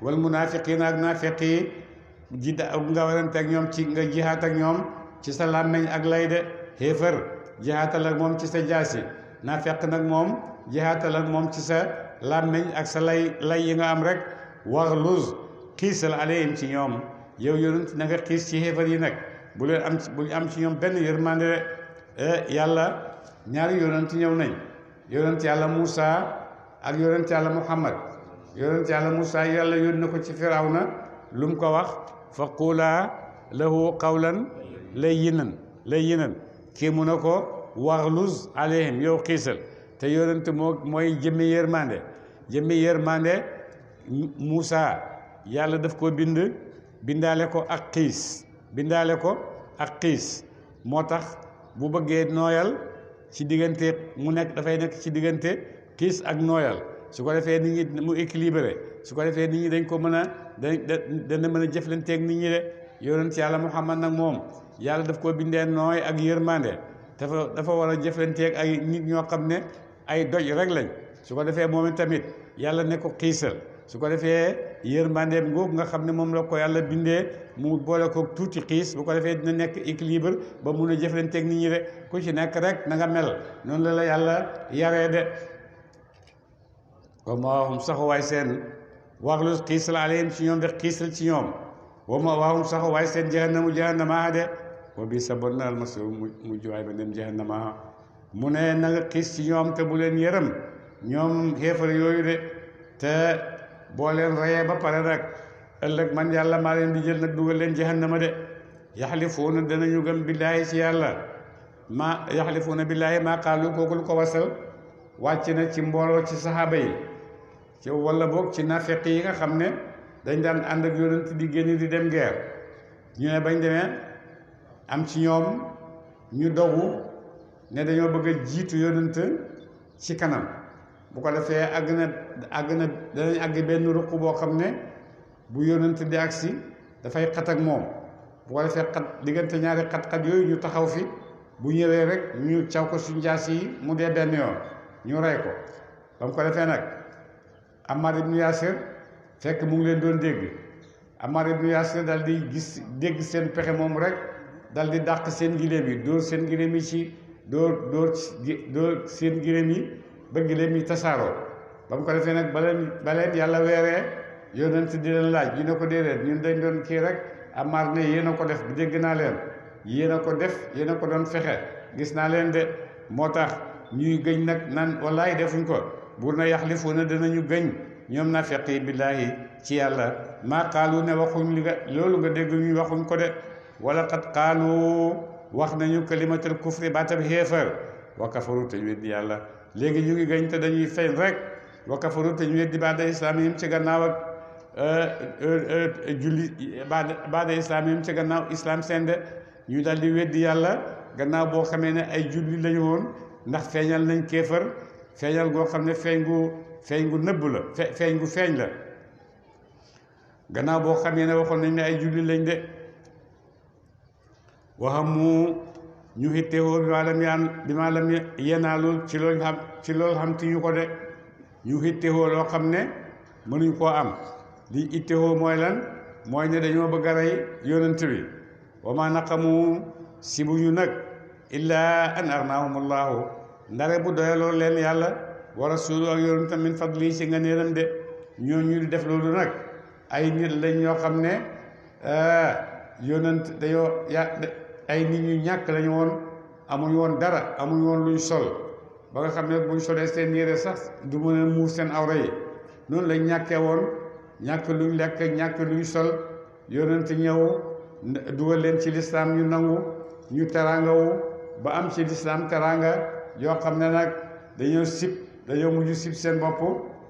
wal munaafiqiina ak naafiq yi nga warante ak ñoom ci nga jihaat ak ñoom ci sa làmmeñ ak lay de xéefar jihaatal ak moom ci sa jaasi naafiq nag moom jihaatal ak moom ci sa làmmeñ ak sa lay yi nga am rek waxluz xiisal alayhim ci ñoom yow yonent na nga xiis ci xéefar yi nag bu am ci ñoom benn yërmande de yàlla ñaari yonent ñëw nañ yonent yàlla Muusa ak yonent yàlla Muhammad yonent yàlla Muusa yàlla yónni na ko ci Firawna lu mu ko wax fa quulaa lahu qawlan layyinan kii mu ne ko waxluz alayhim yow xiisal te yonent mooy jëmmi yërmande Muusa yàlla daf ko bindaale ko ak xiis moo tax bu bëggee nooyal ci diggante mu nekk dafay nekk ci diggante xiis ak nooyal su ko defee nit ñi mu équilibré su ko defee nit ñi dañ ko mën a dana mën a jëflanteeg nit ñi de yonent yàlla Muhammad nag moom yàlla daf ko bindee nooy ak yërmande dafa war a jëflanteeg ay nit ñoo xam ne ay doj rek lañ su ko defee moom tamit yàlla ne ko xiisal su ko defee yërmandeem googu nga xam ne moom la ko yàlla bindee mu boole ko tuuti xiis bu ko defee dina nekk équilibre ba mun a jëflanteeg nit ñi de ku ci nekk rek na nga mel noonu la yàlla yaree de wama saxuwaay seen waxlu xiisal alayhim ci ñoom de xiisal ci ñoom wama waxum saxuwaay seen jahannama de wa bi sa bon na almasir mu juwaay ba dem jahannama mu ne na nga xiis ci ñoom te bu leen yërëm ñoom xeefar yooyu de te boo leen reyee ba pare nag ëllëg man yàlla maa leen di jël nag dugal leen jahannama de yaxlifuuna danañu gëm billaahi ci yàlla yaxlifuuna billaahi maa qaalu kooku lu ko wasal wàcc na ci mbooloo ci saxaaba yi ci walla boog ci nafeq yi nga xam ne dañ daan ànd ak yonent di génn di dem guerre ñu ne bañ demee am ci ñoom ñu dogu ne dañoo bëgg a jiitu yonent ci kanam bu ko defee àgg na danañ àgg benn ruq boo xam ne bu yonent di agsi dafay xat ak moom bu ko defee xat diggante ñaari xat-xat yooyu ñu taxaw fi bu ñëwee rek ñu caw ko suñ jaas yi mu dee benn yoon ñu rey ko ba mu ko defee nag Ammar ibnu Yaasir fekk mu ngi leen doon dégg Ammar ibnu Yaasir dal di dégg seen pexe moom rek dal di dàq seen giléem yi dóor seen giléem yi ci dóor seen giléem yi ba giléem yi tasaaroo ba mu ko defee nag baleen yàlla weeree yonent di leen laaj ñu ne ko déedéet ñun dañ doon kii rek Ammar ne yéen a ko def dégg naa leen yéen a ko def yéen a ko doon fexe gis naa leen de moo tax ñuy gëñ nag nan wallaay defuñ ko buur na yaxlifuuna danañu gëñ ñoom naafeq yi billaahi ci yàlla maa qaalu ne waxuñ li nga loolu nga dégg ñuy waxuñ ko de wala qad qaalu wax nañu kalimatal kufri baatab xéefar wa kafaru te ñu weddi yàlla léegi ñu ngi gëñ te dañuy feeñ rek wa kafaru te ñu weddi baada islaamihim ci gannaaw ak julli baada islaamihim ci gannaaw islam seen de ñu dal di weddi yàlla gannaaw boo xamee ne ay julli lañu woon ndax feeñal nañ kéefar feeñal goo xam ne feeñ gu nëbb la feeñ gu feeñ la gannaaw boo xamee ne waxoon nañ ne ay julli lañ de waxamu ñu xittewoo bi ma lam yenaalul ci loolu xam ti ñu ko de ñu xittewoo loo xam ne mënuñ koo am li ittewoo mooy lan mooy ne dañoo bëgg a rey yonent bi wa ma naqamu si bu ñu nag illaa an arnaahumullahu ndare bu doyaloo leen yàlla wa rasulu ak yonentam min fadli ci nga neeram de ñoo ñu di def loolu nag ay nit lañ ñoo xam ne yonent dañoo ay nit ñu ñàkk lañu woon amuñ woon dara amuñ woon luñ sol ba nga xam ne buñ solee seen yére sax du mën a muur seen awra yi noonu lañ ñàkkee woon ñàkk luñ lekk ñàkk luñ sol yonent ñëw dugal leen ci lislaam ñu nangu ñu teraangawu ba am ci lislaam teraanga yoo xam ne nag dañoo mujj sib seen bopp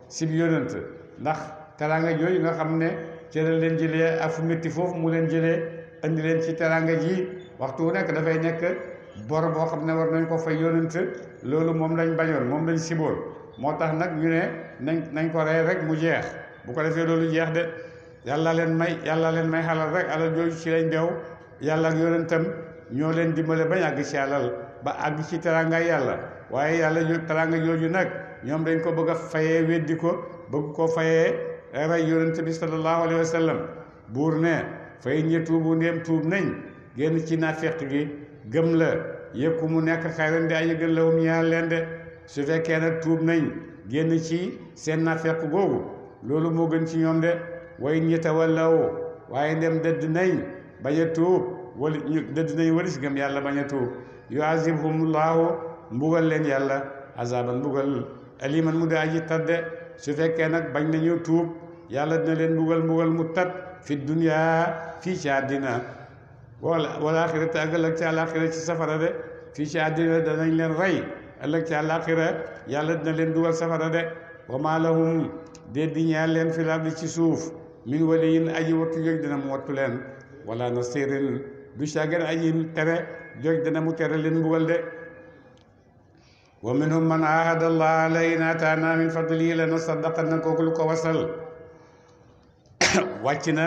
sib yonent ndax teraanga yooyu nga xam ne ci la leen jëlee ak fu métti foofu mu leen jëlee andi leen ci teraanga ji waxtu wu nekk dafay nekk bor boo xam ne war nañ ko fay yonent loolu moom lañ bañoon moom lañ siboon moo tax nag ñu ne nañ ko rey rek mu jeex bu ko defee loolu jeex de yàlla leen may xalal rek alal jooju ci lañ dew yàlla ak yonentam ñoo leen dimbale bañ àgg ci alal ba àgg ci teraanga yàlla waaye yàlla teraanga jooju nag ñoom dañ ko bëgg a fayee weddi ko bëgg ko fayee rey yonent bi sallallahu alayhi wa sallam buur ne fay ñi tuubu ndéem tuub nañ génn ci naafeq gi gëm la yëkku mu nekk xayran di ay gën lawum ñaar leen de su fekkee nag tuub nañ génn ci seen naafeq googu loolu moo gën ci ñoom de way ñetawallaw waaye ndem dëdd nañ bañ a tuub wala ñu dëdd nañ walis gëm yàlla bañ a tuub yuazibhumullahu mbugal leen yàlla azaban mbugal aliman mu daa aji tadde su fekkee nag bañ nañu tuub yàlla dina leen mbugal mu tat fi dunya fii ci àddina wala axirate ak ëllëg ci àlaxira ci safara de fii ci àddina danañ leen rey ëllëg ci àlaxira yàlla dina leen dugal safara de wa ma lahum déet di ñaan leen fi lardi ci suuf min waliyin aji wattu joj dana mu wattu leen wala nasirin du caageen aji tere joj dana mu tere leen mbugal de wa minhum man ahada allah la in ataana min fadlihi lanasaddaqanna kooku lu ko wasal wàcc na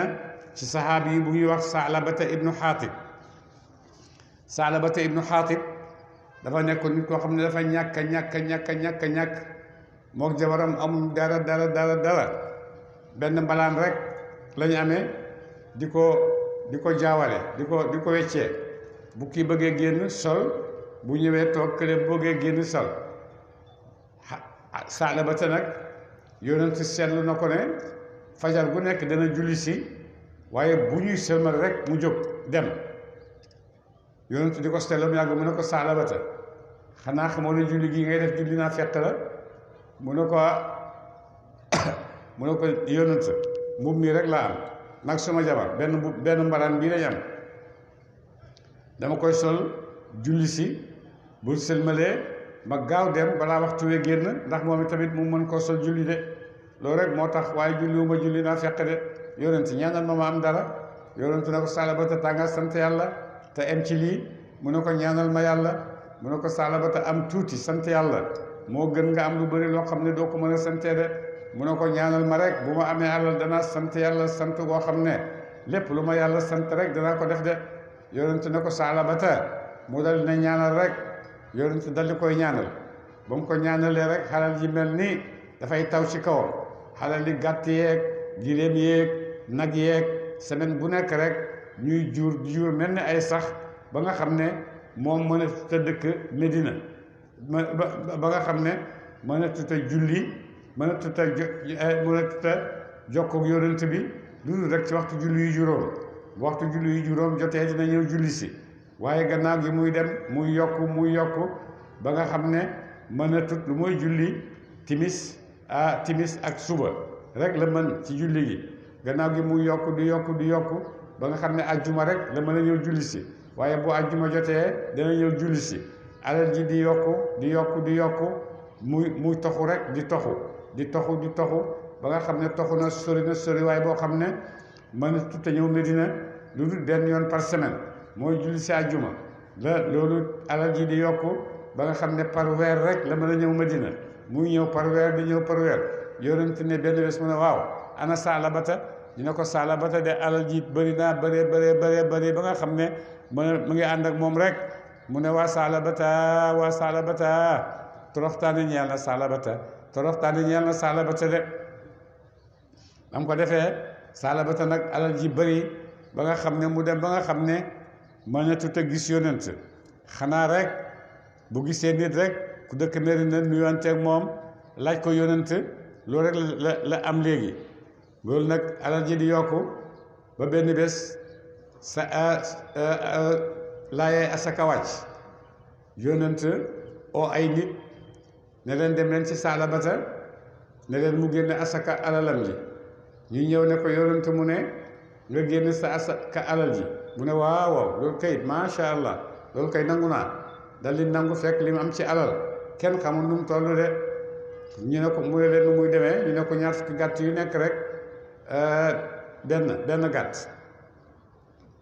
ci saxaabi yi bu ñuy wax Saalabata ibnu Xaatib dafa nekk nit koo xam ne dafa ñàkk mook jabaram amuñ dara benn mbalaan rek lañu amee di ko jaawale di ko weccee bu kii bëggee génn sol bu ñëwee toog kële bëggee génn sol Saalabata nag yonent seetlu na ko ne fajar gu nekk dana julli si waaye bu ñuy sëlmal rek mu jóg dem yonent di ko seetlu mu yàgg mu ne ko Saalabata xanaa xamoo ne julli gi ngay def julli naa fett la mu ne ko yonent mbubb mi rek laa am nag suma jabar benn mbaraan bii lañ am dama koy sol julli si bu sëlmalee ma gaaw dem balaa waxtu wee génn ndax moom tamit mu mën koo sol julli de loolu rek moo tax waaye julliwuma julli naa fekk de yonent ñaanal ma am dara yonent ne ko Saalabata tànga sant yàlla te em ci lii mu ne ko ñaanal ma yàlla mu ne ko Saalabata am tuuti sant yàlla moo gën nga am lu bëri loo xam ne doo ko mën a santee de mu ne ko ñaanal ma rek bu ma amee alal danaa sant yàlla sant boo xam ne lépp lu ma yàlla sant rek danaa ko def de yonent ne ko Saalabata mu dal ne ñaanal rek yonent dal di koy ñaanal ba mu ko ñaanalee rek xalal ji mel ni dafay taw ci kawam xalal li gàtt yeeg giléem yeeg nag yeeg semaine bu nekk rek ñuy jur mel ni ay sax ba nga xam ne moom mën a tuta dëkk Medina ba nga xam ne mën a tuta julli mën a tuta jokkoog yonent bi lu rek ci waxtu julli yu juróom bu waxtu julli yu juróom jotee dina ñëw julli si waaye gannaaw gi muy dem muy yokk ba nga xam ne mën a tut lu mooy julli timis ak suba rek la mën ci julli gi gannaaw gi muy yokk di yokk ba nga xam ne ajjuma rek la mën a ñëw julli si waaye bu ajjuma jotee dana ñëw julli si alal ji di yokk muy toxu rek di toxu ba nga xam ne toxu na sori waaye boo xam ne mën a tut a ñëw Medina lu dul benn yoon par semaine mooy julli si ajjuma loolu alal ji di yokk ba nga xam ne par weer rek la mën a ñëw Medina muy ñëw par weer di ñëw par weer yonent ne benn bés mu ne waaw ana Saalabata dina ko Saalabata de alal ji bëri naa bëree ba nga xam ne mu ngi ànd ak moom rek mu ne waa Saalabata toroxtaane ñeel na Saalabata de am ko defee Saalabata nag alal ji bëri ba nga xam ne mu dem ba nga xam ne mënatut a gis yonent xanaa rek bu gisee nit rek ku dëkk Medina nuyuwanteeg moom laaj ko yonent loolu rek la am léegi loolu nag alal ji di yokku ba benn bés laayee asaka wàcc yonent oo ay nit ne leen dem leen ci Saalabata ne leen mu génne asaka alalam ji ñu ñëw ne ko yonent mu ne nga génne sa asaka alal ji mu ne waaw loolu kay macha allah loolu kay nangu naa dal di nangu fekk li mu am ci alal kenn xamul nu mu toll de ñu ne ko mu ne leen nu muy demee ñu ne ko ñaar fukki gàtt yu nekk rek benn gàtt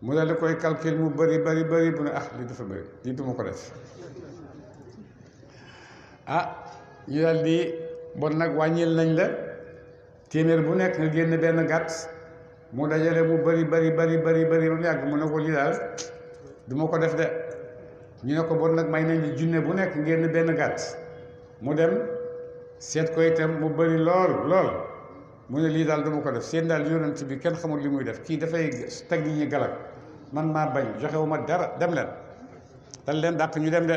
mu dal di koy calcul mu bëri bu ne li dafa bëri lii duma ko def ñu dal di bon nag wàññil nañ la téeméer bu nekk nga génn benn gàtt mu dajale mu bëri ba mu yàgg mu ne ko lii daal duma ko def de ñu ne ko bon nag may nañ junne bu nekk ngeen benn gàtt mu dem seet ko itam mu bëri lool mu ne lii daal duma ko def seen daal yonent bi kenn xamul li muy def kii dafay teg nit ñi galak man maa bañ joxewuma dara dem leen dal leen dàq ñu dem de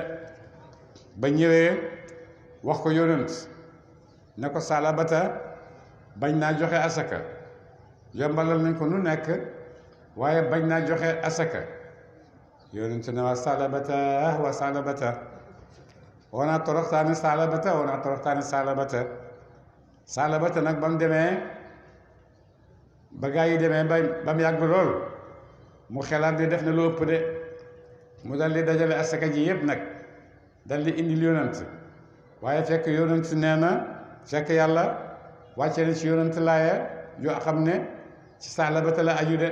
ba ñëwee wax ko yonent ne ko Saalabata bañ naa joxe asaka yombalal nañ ko nu nekk waaye bañ naa joxe asaka yonent ne waa Saalabata wanaa toroxtaani Saalabata nag ba mu demee ba gaa yi demee ba mu yàgg lool mu xelaat di def na lu ëpp de mu dal di dajale asaka ji yëpp nag dal di indil yonent waaye fekk yonent nee na fekk yàlla wàcce na ci yonent laaya yoo xam ne ci Saalabata la aju de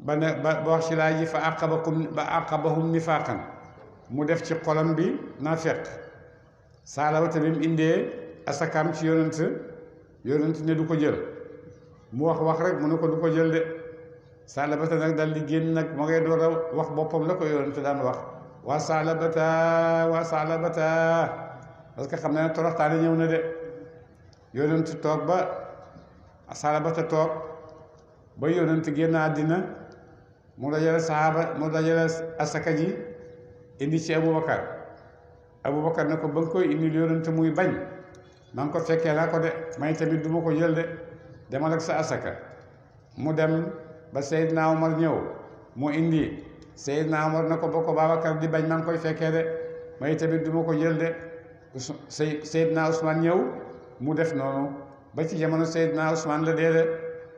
ba wax ci laay ji fa aqabahum nifaaqan mu def ci xolam bi naafeq Saalabata bi mu indee asakaam ci yonent ne du ko jël mu wax rek mu ne ko du ko jël de Saalabata nag dal di génn nag moo ngay door a wax boppam la ko yonent daan wax waa Saalabata parce que xam na ne toroxtaane ñëw na de yonent toog ba Saalabata toog ba yonent génn àddina mu dajale asaka ji indi ci Aboubacar ne ko ba nga koy indi yonent muy bañ maa ngi ko fekkee laa ko de may tamit du ma ko jël de demal ak sa asaka mu dem ba Seydina Omar ñëw mu indi Seydina Omar na ko ba ko Babacar di bañ maa ngi koy fekkee de may tamit du ma ko jël de Seydina Ousmane ñëw mu def noonu ba ci jamono Seydina Ousmane la dee de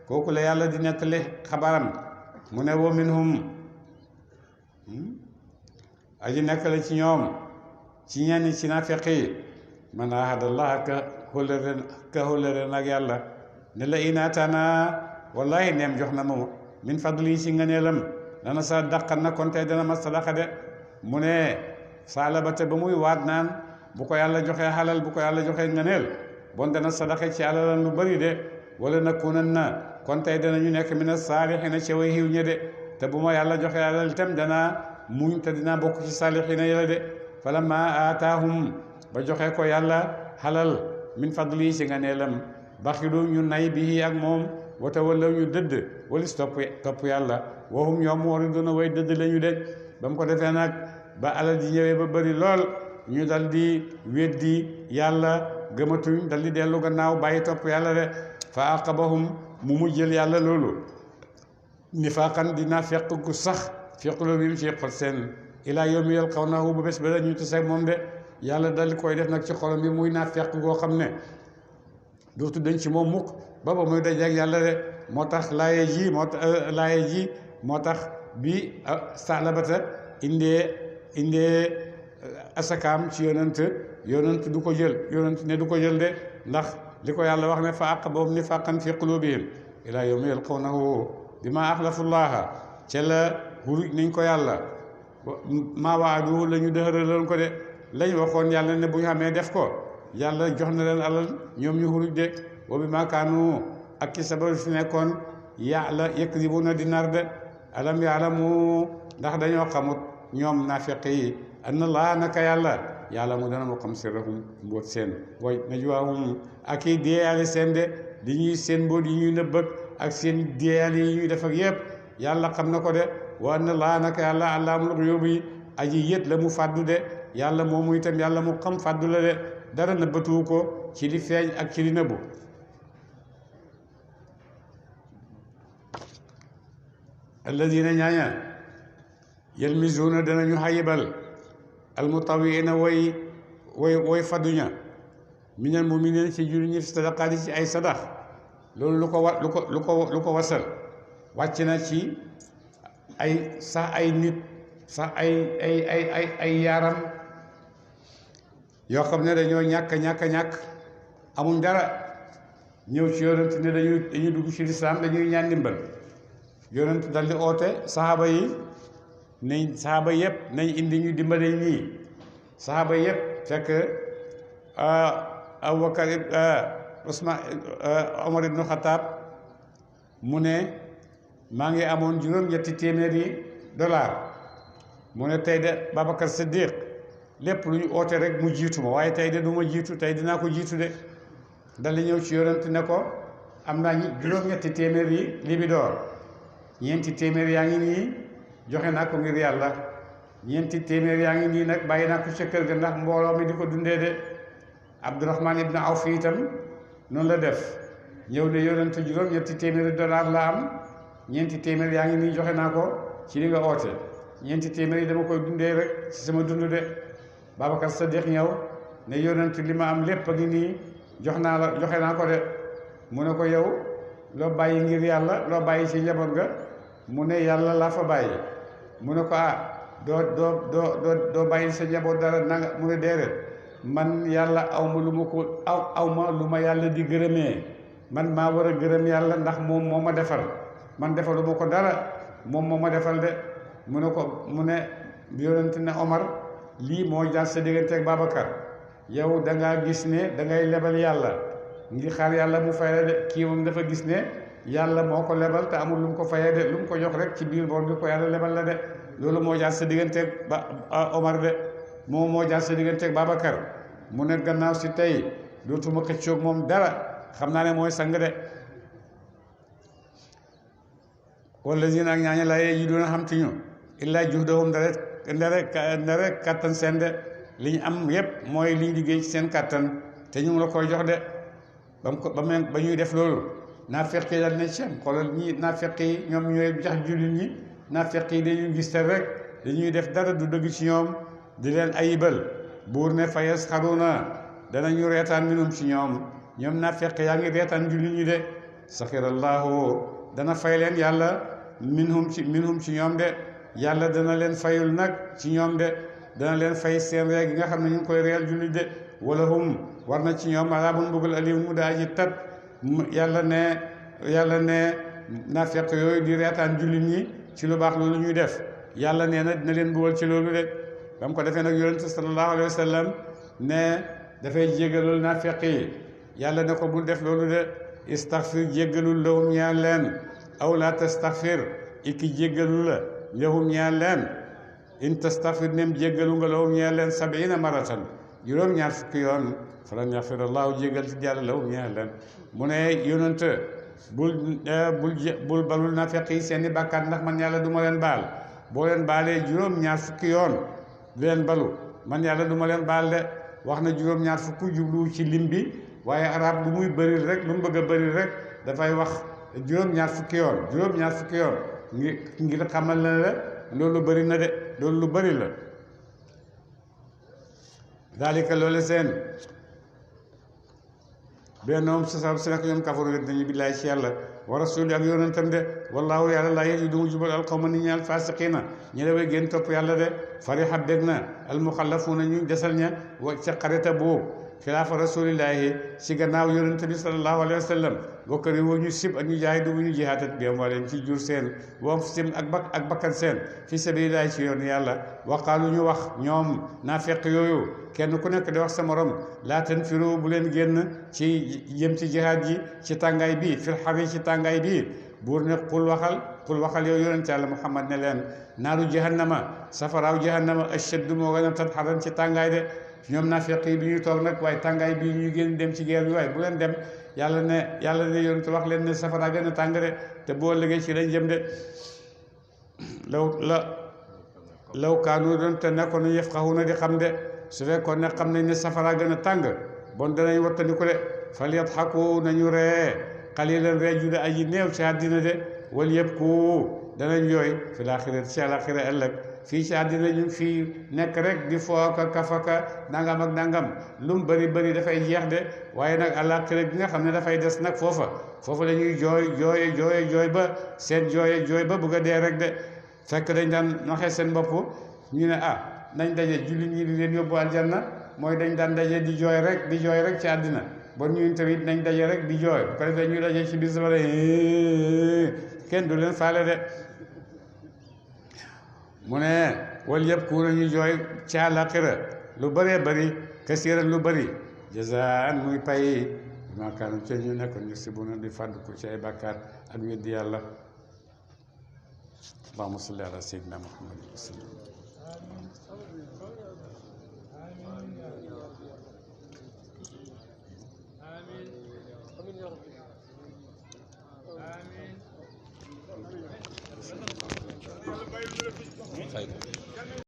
kooku la yàlla di nettali xabaram mu ne wa minhum aji nekk la ci ñoom ci ñenn ci naafeq yi man ahadallah ka xóllëre nag yàlla ne la inaatana wallahi neem jox na ma min fadli ci ngëneelam dana sa daqan na kon tey dana ma sadaqa de mu ne Saalabata ba muy waat naan bu ko yàlla joxee xalal bu ko yàlla joxee ngëneel bon dana sadaqa ci alalam lu bari de wala nakunan na kon tey danañu nekk mina saalihina ci way xiw ñe de te bu ma yàlla joxee alal itam danaa muñ te dinaa bokk ci saalihina yàlla de falamma aataahum ba joxee ko yàlla xalal min fadli ci ngëneelam baxilu ñu nay bii ak moom wata wala ñu dëdd walis topp yàlla waxum ñoom muriduna way dëdd lañu de ba mu ko defee nag ba alal ji ñëwee ba bëri lool ñu dal di weddi yàlla gëmatuñ dal di dellu gannaaw bàyyi topp yàlla de fa aqabahum mu mujjël yàlla loolu nifaaqan dinaa fekk gu sax feqloo bi ci xol seen ilaa yawmi yalqawnahu ba bés ba la ñu tase moom de yàlla dal di koy def nag ci xolam bi muy naa fekk goo xam ne dootu dañ ci moom mukk ba muy dajeek yàlla de moo tax laaye ji moo tax bi Saalabata indee asakaam ci yonent du ko jël yonent ne du ko jël de ndax li ko yàlla wax ne fa aqabahum nifaaqan fi qulubihim ilaa yawmi yalqawnahu bimaa axlafullaaha ca la huruj nañ ko yàlla maa waaduhu la ñu dëxëraloon ko de lañ waxoon yàlla ne bu ñu xamee def ko yàlla jox na leen alal ñoom ñu huruj de wa bimaa kaanu ak ci sabab fi nekkoon yàlla yakdibuna di nar de alam yaalamu ndax dañoo xamut ñoom naafeq yi anna laa naka yàlla mu dana mu xam sirrahum mboot seen way najwaahum ak i déeyale seen de di ñuy seen mboot yi ñuy nëbbëg ak seen déeyale yi ñuy def ak yépp yàlla xam na ko de wa anna laa naka yàlla allaamul ghuyuubi aji yët la mu fàddu de yàlla moomu itam yàlla mu xam fàddu la de dara nëbbatuwu ko ci li feeñ ak ci li nëbbu alladina ñaaña yalmizuuna danañu xayibal almutawiina way fadduña minal mu'miniina ci jullit ñi fi sadaqaati ci ay sadax loolu lu ko wasal wàcc na ci ay sax ay nit sax ay yaaram yoo xam ne dañoo ñàkk amuñ dara ñëw ci yonent ne dañuy dugg ci lislaam dañuy ñaan ndimbal yonent dal di oote saxaaba yëpp nañ indi ñu dimbale ñii saxaaba yëpp fekk Abubakar Omar ibnu Xataab mu ne maa ngi amoon juróom-ñetti téeméeri dollar mu ne tey de Babacar Siddiq lépp lu ñu oote rek mu jiitu ma waaye tey de du ma jiitu tey dinaa ko jiitu de dal di ñëw ci yonent ne ko am naa juróom-ñetti téeméeri libidoor ñeenti téeméer yaa ngi nii joxe naa ko ngir yàlla ñeenti téeméer yaa ngi nii nag bàyyi naa ko ca kër ga ndax mbooloo mi di ko dundee de Abdurahman ibn Awf itam noonu la def ñëw ne yonent juróom-ñetti téeméeri dollar la am ñeenti téeméer yaa ngi nii joxe naa ko ci li nga oote ñeenti téeméer yi dama koy dundee rek ci sama dund de Babacar Sadiq ñëw ne yonent li ma am lépp a ngi nii joxe naa ko de mu ne ko yow loo bàyyi ngir yàlla loo bàyyi ci njaboot ga mu ne yàlla laa fa bàyyi mu ne ko doo bàyyi sa njaboot dara nanga mu ne déedéet man yàlla awma lu ma ko awma lu ma yàlla di gërëmee man maa war a gërëm yàlla ndax moom moo ma defal man defaluma ko dara moom moo ma defal de mu ne yonent ne Omar lii moo jaar sa diggante ak Babacar yow da ngaa gis ne da ngay lebal yàlla ngi xaar yàlla mu fay la de kii moom dafa gis ne yàlla moo ko lebal te amul lu mu ko fayee de lu mu ko jox rek ci biir bor bi ko yàlla lebal la de loolu moo jaar sa diggante ak Omar de moom moo jaar sa diggante ak Babacar mu ne gannaaw si tey dootuma xëccoog moom dara xam naa ne mooy sang de wala si nag ñaaña laa yi doon xam ti ñu illaa juhdahum ndare kattan seen de li ñu am yépp mooy li ñu liggéey ci seen kattan te ñu ngi la koy jox de ba ñuy def loolu naafeq yi daal ne seen xoolal ñi naafeq yi ñoom ñooy jax jullit ñi naafeq yi dañuy gis te rek dañuy def dara du dëgg ci ñoom di leen ayibal buur ne fa yasxaruuna danañu reetaan minum ci ñoom naafeq yaa ngi reetaan jullit ñi de saxirallaahu dana fay leen yàlla minhum ci ñoom de yàlla dana leen fayul nag ci ñoom de dana leen fay seen ree gi nga xam ne ñu ngi koy reel jullit de wala hum war na ci ñoom azaabun mbugal alim mu daa ji tat yàlla ne naafeq yooyu di reetaan jullit ñi ci lu baax loolu ñuy def yàlla nee na dina leen mbugal ci loolu de ba mu ko defee nag yonent sallallahu alayhi wa sallam ne dafay jéggalul naafeq yi yàlla ne ko bul def loolu de istaghfir jéggalul lahum ñaan leen aw la tastaghfir iki jéggalu la lahum ñaan leen in tastaghfir nem jéggalu nga lahum ñaan leen 70 maratan juróom-ñaar fukki yoon falan yaxfirallaahu jéggal ci jàll lahum ñaan leen mu ne yonent bul balul naafeq yi seeni bàkkaat ndax man yàlla du ma leen baal boo leen baalee juróom-ñaar fukki yoon du leen balu man yàlla du ma leen baal de wax na juróom-ñaar fukki jublu ci lim bi waaye arab lu muy bëril rek lu mu bëgg a bëril rek dafay wax juróom-ñaar fukki yoon ngir xamal na la loolu bëri na de loolu lu bëri la daalika loolu seen bennoom sa sabab si nag ñoom kafaru rek dañu billaahi ci yàlla wa rasuli ak yonentam de wallaahu yàlla laa yahdi du mu jubal alqawma nit ñi alfasiqiina ñi daway génn topp yàlla de fariha bég na almuxallafuuna ñu desal ña wa ca xarita boobu xilaafa rasulillahi si gannaaw yonente bi sallallahu alayhi wa sallam bokkari woo ñu sib ak ñu jaay du bu ñu jihaatat bi am waleen ci jur seen bu am sim ak bakkan seen fi sabilillahi ci yoon yàlla waqaalu ñu wax ñoom naafeq yooyu kenn ku nekk di wax sa morom laa tanfiru bu leen génn ci jëm ci jihaad ji ci tàngaay bi fil xari ci tàngaay bi buur ne xul waxal yow yonente yàlla muhammad ne leen naaru jahannama safaraaw jahannama ashaddu moo gën a tat xaran ci tàngaay de ñoom naafeq yi bi ñuy toog nag waaye tàngaay bii ñuy génn dem ci guerre bi waaye bu leen dem yàlla ne yonent wax leen ne safara gën a tàng de te boo liggéey ci lañ jëm de law kaanu doon te nekkoon nañu yafqahuuna di xam de su fekkoon ne xam nañ ne safara gën a tàng bon danañ wattandiku de fal yadhaku nañu ree qalilan ree ju de aji néew ci àddina de wal yabku danañ jooy fi laaxirati ci àllaaxira ëllëg fii ci àddina ñu fii nekk rek di fooka kafaka nangam ak nangam lu mu bëri dafay jeex de waaye nag àllaaxira gi nga xam ne dafay des nag foofa la ñuy jooy ba seen jooy ba bugg a dee rek de fekk dañ daan noxee seen bopp ñu ne nañ daje jullit ñi di leen yóbbu aljanna mooy dañ daan daje di jooy rek ci àddina bon ñun tamit nañ daje rek di jooy bu ko defee ñu daje ci biir safara kenn du leen faale de mu ne wal yëpp ku nañu jooy ci àllaaxira lu bëree bëri kasiiran lu bëri jazaan muy pay ma kaanu ci ñu nekkoon ñu si bu na di fàddu ko ci ay bàkkaar ak weddi yàlla allahumma salli ala sayyidina muhammad wa sallam